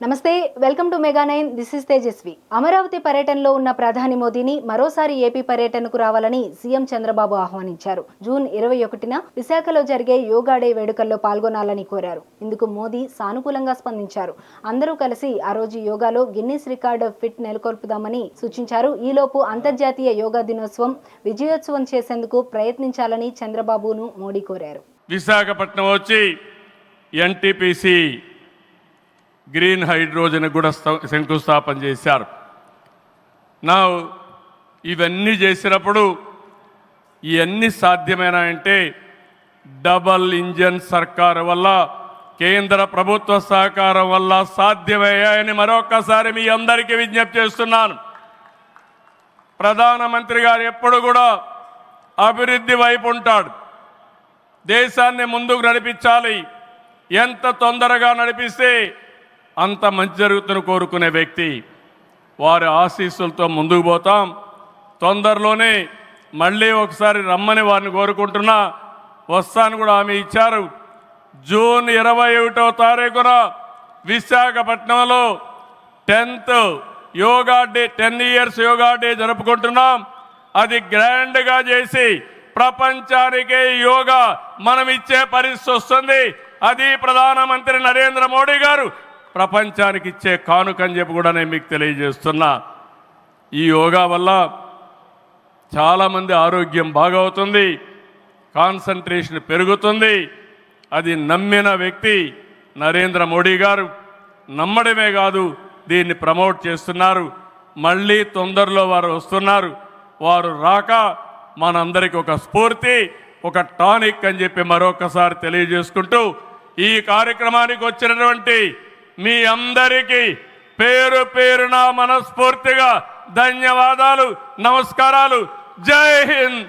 నమస్తే, welcome to Mega 9. This is Tejaswi. Amaravati పర్యటనలో ఉన్న ప్రధాని మోదీని మరోసారి ఏపీ పర్యటనకు రావాలని సీఎం చంద్రబాబు ఆహ్వానించారు. జూన్ 21న విశాఖలో జరిగే యోగా డే వేడుకల్లో పాల్గొనాలని కోరారు. ఇందుకు మోదీ సానుకూలంగా స్పందించారు. అందరూ కలిసి ఆ రోజు యోగాలో గిన్నిస్ రికార్డు ఫిట్ నెలకొల్పుదామని సూచించారు. ఈలోపు అంతర్జాతీయ యోగా దినోత్సవం విజయోత్సవం చేసేందుకు ప్రయత్నించాలని చంద్రబాబును మోడీ కోరారు. విశాఖపట్నం వచ్చి ఎన్టీపీసీ గ్రీన్ హైడ్రోజన్ కూడా శంకుస్థాపన చేశారు. నా ఇవన్నీ చేసినప్పుడు ఇవన్నీ సాధ్యమేనాయంటే డబల్ ఇంజన్ సర్కారు వల్ల, కేంద్ర ప్రభుత్వ సహకారం వల్ల సాధ్యమయ్యాయని మరొకసారి మీ అందరికీ విజ్ఞప్తి చేస్తున్నాను. ప్రధానమంత్రి గారు ఎప్పుడు కూడా అభివృద్ధి వైపు ఉంటాడు. దేశాన్ని ముందుకు నడిపించాలి. ఎంత తొందరగా నడిపిస్తే అంత మంచి జరుగుతున్న కోరుకునే వ్యక్తి. వారి ఆశీస్సులతో ముందుకు పోతాం. తొందరలోనే మళ్ళీ ఒకసారి రమ్మని వారిని కోరుకుంటున్నా. వస్తాను కూడా హామీ ఇచ్చారు. జూన్ 21వ తారీఖున విశాఖపట్నంలో 10th yoga day, 10 years yoga day జరుపుకుంటున్నాం. అది గ్రాండ్గా చేసి ప్రపంచానికే యోగా మనం ఇచ్చే పరిస్థితి వస్తుంది. అది ప్రధానమంత్రి నరేంద్ర మోడీ గారు ప్రపంచానికి ఇచ్చే కానుకని చెప్పి కూడా నేను మీకు తెలియజేస్తున్నా. ఈ యోగా వల్ల చాలామంది ఆరోగ్యం బాగవుతుంది, కాన్సంట్రేషన్ పెరుగుతుంది. అది నమ్మిన వ్యక్తి నరేంద్ర మోడీ గారు. నమ్మడమే కాదు, దీన్ని ప్రమోట్ చేస్తున్నారు. మళ్ళీ తొందరలో వారు వస్తున్నారు. వారు రాక మనందరికీ ఒక స్ఫూర్తి, ఒక టానిక్ అని చెప్పి మరొకసారి తెలియజేసుకుంటూ ఈ కార్యక్రమానికి వచ్చినటువంటి మీ అందరికీ పేరు పేరున మనస్ఫూర్తిగా ధన్యవాదాలు, నమస్కారాలు. జై హింద్.